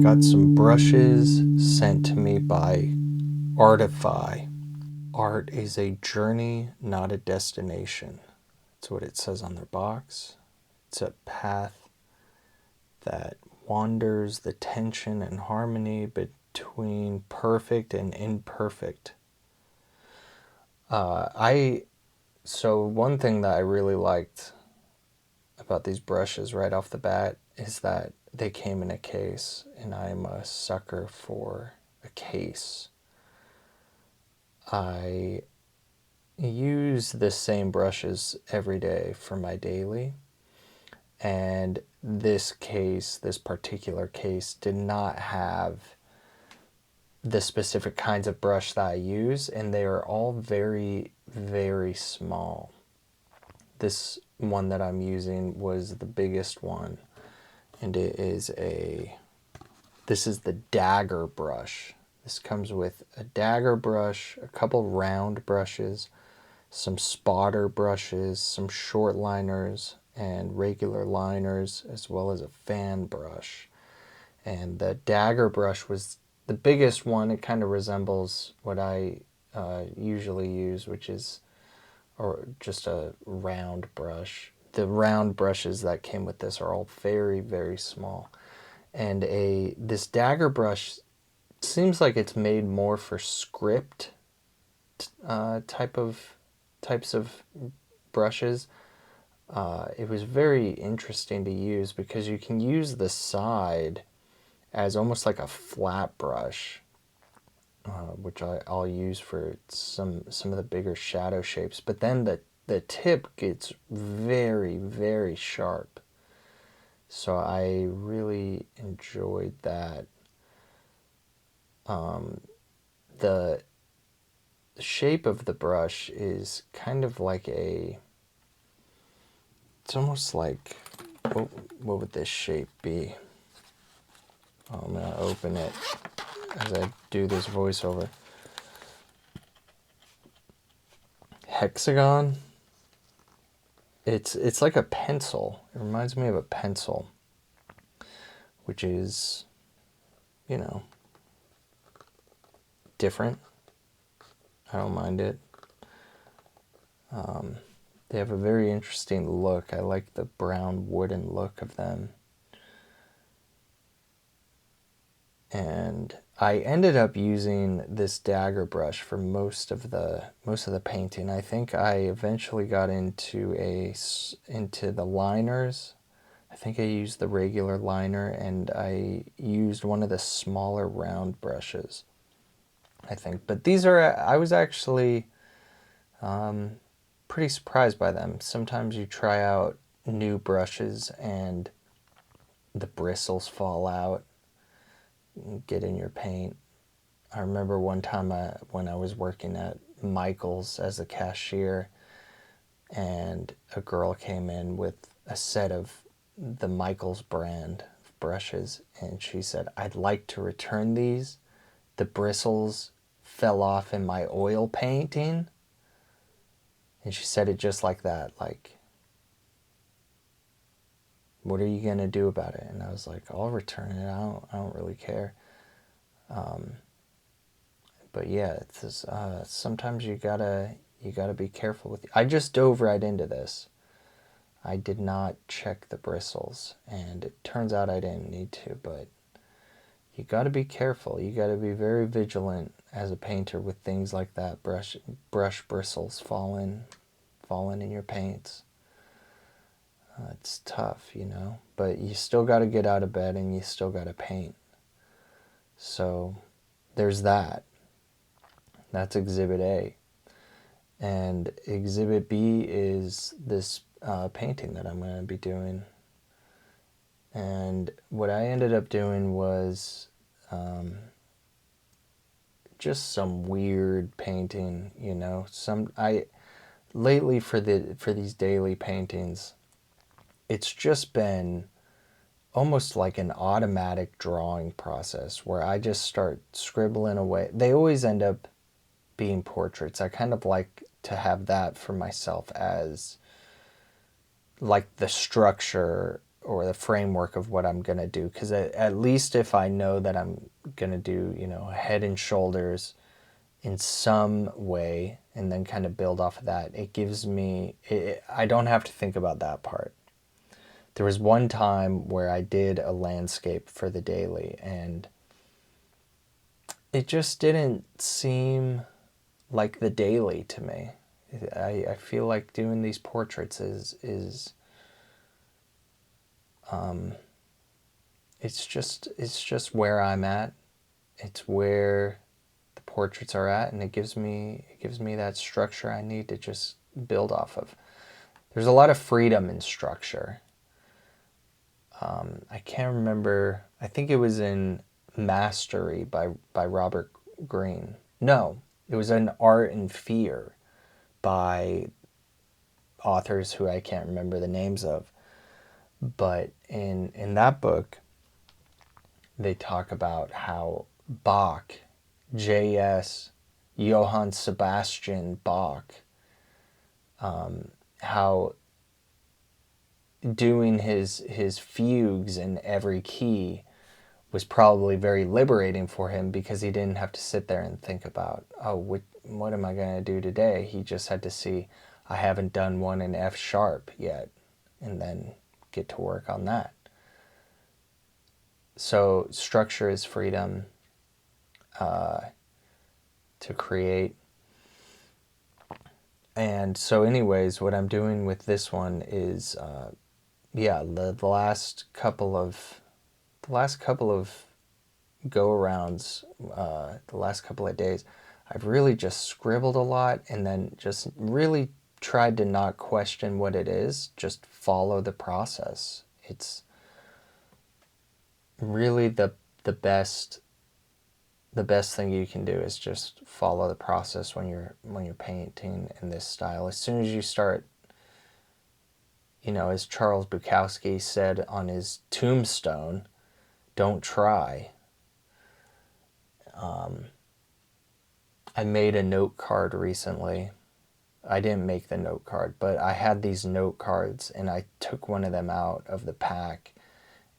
Got some brushes sent to me by Artify. Art is a journey, not a destination. That's what it says on their box. It's a path that wanders the tension and harmony between perfect and imperfect. So one thing that I really liked about these brushes right off the bat is that they came in a case, and I'm a sucker for a case. I use the same brushes every day for my daily, and this particular case, did not have the specific kinds of brush that I use, and they are all very, very small. This one that I'm using was the biggest one, and this is the dagger brush. This comes with a dagger brush, a couple round brushes, some spotter brushes, some short liners and regular liners, as well as a fan brush. And the dagger brush was the biggest one. It kind of resembles what I usually use, which is just a round brush. The round brushes that came with this are all very, very small. And this dagger brush seems like it's made more for script types of brushes. It was very interesting to use because you can use the side as almost like a flat brush, which I'll use for some of the bigger shadow shapes. But then the tip gets very, very sharp. So I really enjoyed that. The shape of the brush is kind of like it's almost like, what would this shape be? I'm going to open it as I do this voiceover. Hexagon. It's like a pencil. It reminds me of a pencil, which is, different. I don't mind it. They have a very interesting look. I like the brown wooden look of them. And I ended up using this dagger brush for most of the painting. I think I eventually got into the liners. I think I used the regular liner, and I used one of the smaller round brushes, I think. But I was actually pretty surprised by them. Sometimes you try out new brushes and the bristles fall out and get in your paint. I remember one time when I was working at Michael's as a cashier, and a girl came in with a set of the Michael's brand of brushes, and she said, "I'd like to return these. The bristles fell off in my oil painting." And she said it just like that, like, "What are you going to do about it?" And I was like, "I'll return it. I don't really care." But yeah, it's sometimes you gotta be careful with. I just dove right into this. I did not check the bristles, and it turns out I didn't need to. But you gotta be careful. You gotta be very vigilant as a painter with things like that. Brush bristles falling in your paints. It's tough, but you still got to get out of bed and you still got to paint. So there's that. That's Exhibit A. And Exhibit B is this painting that I'm going to be doing. And what I ended up doing was just some weird painting, you know. Lately for these daily paintings, it's just been almost like an automatic drawing process where I just start scribbling away. They always end up being portraits. I kind of like to have that for myself as like the structure or the framework of what I'm going to do, because at least if I know that I'm going to do, you know, head and shoulders in some way and then kind of build off of that, it gives me I don't have to think about that part. There was one time where I did a landscape for the daily and it just didn't seem like the daily to me. I feel like doing these portraits is it's just where I'm at. It's where the portraits are at, and it gives me that structure I need to just build off of. There's a lot of freedom in structure. I can't remember. I think it was in Mastery by Robert Greene. No, it was in Art and Fear by authors who I can't remember the names of. But in that book, they talk about how Bach, J.S. Johann Sebastian Bach, how doing his fugues in every key was probably very liberating for him because he didn't have to sit there and think about, oh, what am I going to do today? He just had to see, I haven't done one in F sharp yet, and then get to work on that. So structure is freedom to create. And so anyways, what I'm doing with this one is, the last couple of go-arounds, the last couple of days, I've really just scribbled a lot and then just really tried to not question what it is, just follow the process. It's really the best thing you can do is just follow the process when you're painting in this style. As soon as you start, you know, as Charles Bukowski said on his tombstone, don't try. I made a note card recently. I didn't make the note card, but I had these note cards and I took one of them out of the pack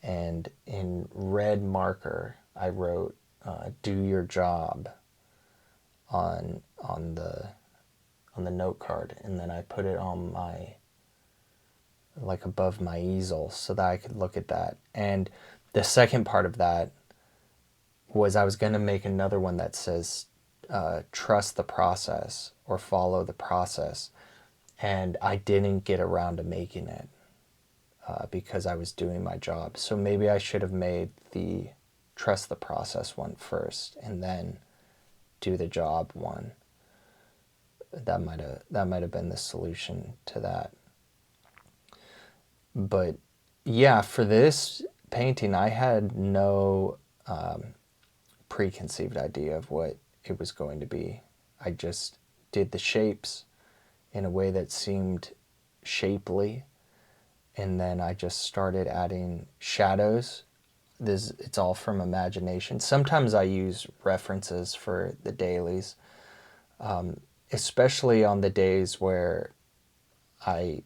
and in red marker I wrote do your job on the note card, and then I put it on my, like above my easel so that I could look at that. And the second part of that was I was going to make another one that says trust the process or follow the process, and I didn't get around to making it because I was doing my job. So maybe I should have made the trust the process one first and then do the job one. That might have been the solution to that. But yeah, for this painting, I had no preconceived idea of what it was going to be. I just did the shapes in a way that seemed shapely, and then I just started adding shadows. It's all from imagination. Sometimes I use references for the dailies, especially on the days where I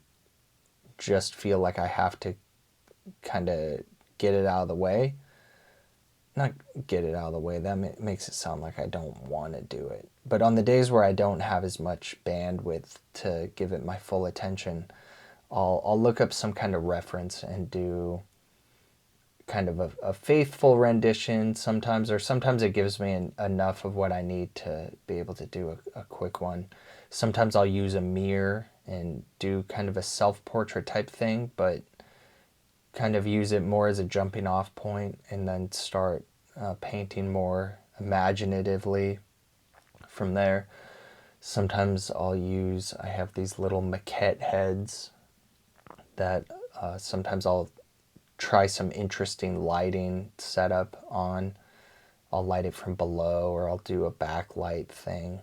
just feel like I have to kind of get it out of the way. Not get it out of the way, that makes it sound like I don't want to do it. But on the days where I don't have as much bandwidth to give it my full attention, I'll look up some kind of reference and do kind of a faithful rendition sometimes, or sometimes it gives me enough of what I need to be able to do a quick one. Sometimes I'll use a mirror and do kind of a self-portrait type thing, but kind of use it more as a jumping off point and then start painting more imaginatively from there. Sometimes I have these little maquette heads that sometimes I'll try some interesting lighting setup on, I'll light it from below, or I'll do a backlight thing.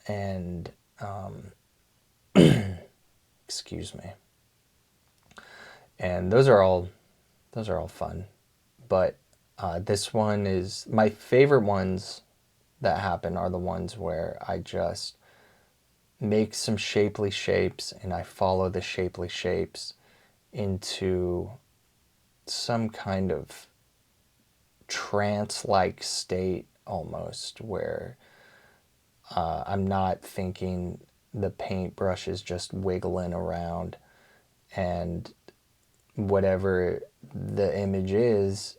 And excuse me. And those are all fun. But this one is my favorite ones that happen are the ones where I just make some shapely shapes and I follow the shapely shapes into some kind of trance-like state almost, where I'm not thinking the paintbrush is just wiggling around, and whatever the image is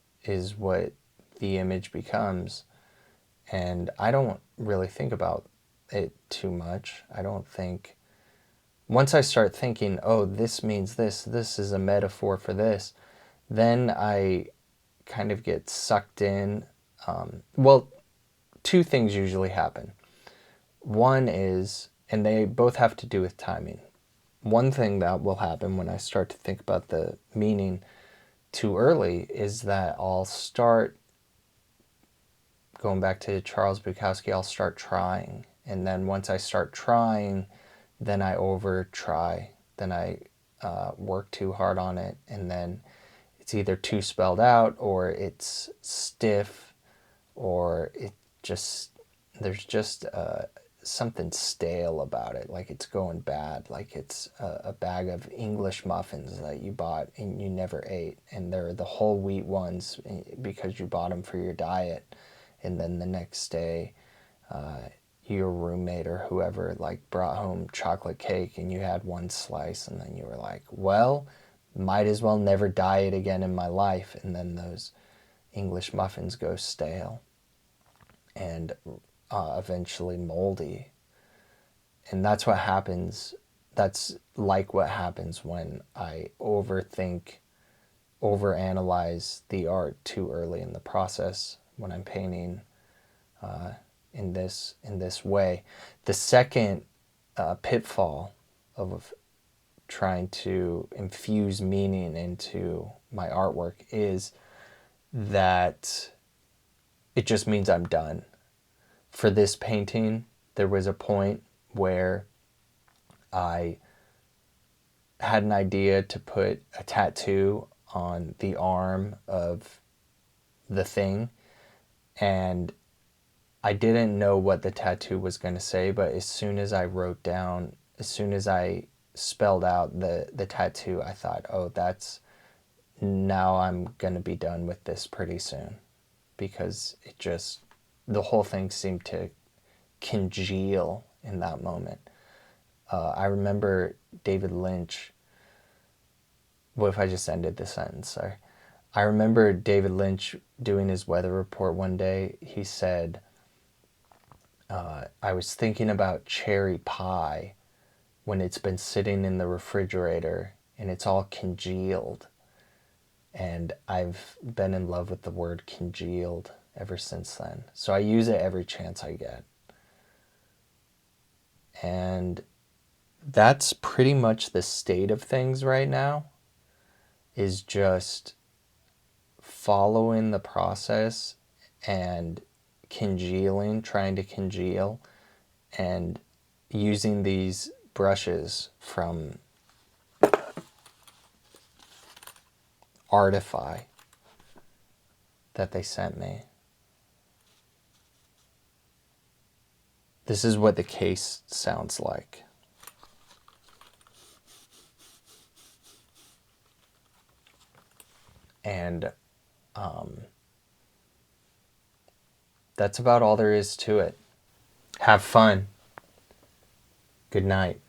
what the image becomes. And I don't really think about it too much. I don't think, once I start thinking, oh, this means this is a metaphor for this, then I kind of get sucked in. Well, two things usually happen. One is, and they both have to do with timing. One thing that will happen when I start to think about the meaning too early is that I'll start, going back to Charles Bukowski, I'll start trying. And then once I start trying, then I over try. Then I work too hard on it, and then it's either too spelled out, or it's stiff, or there's just something stale about it, like it's going bad, like it's a bag of English muffins that you bought and you never ate, and they're the whole wheat ones because you bought them for your diet, and then the next day your roommate or whoever like brought home chocolate cake and you had one slice, and then you were like, well, might as well never diet again in my life, and then those English muffins go stale and eventually moldy. And that's what happens. That's like what happens when I overthink, overanalyze the art too early in the process when I'm painting in this way. The second pitfall of trying to infuse meaning into my artwork is that it just means I'm done. For this painting, there was a point where I had an idea to put a tattoo on the arm of the thing, and I didn't know what the tattoo was going to say, but as soon as I spelled out the tattoo, I thought, oh, now I'm going to be done with this pretty soon, because the whole thing seemed to congeal in that moment. I remember David Lynch. What if I just ended the sentence? Sorry. I remember David Lynch doing his weather report one day. He said, I was thinking about cherry pie when it's been sitting in the refrigerator and it's all congealed. And I've been in love with the word congealed ever since then. So I use it every chance I get. And that's pretty much the state of things right now, is just following the process and trying to congeal, and using these brushes from Artify that they sent me. This is what the case sounds like. And that's about all there is to it. Have fun. Good night.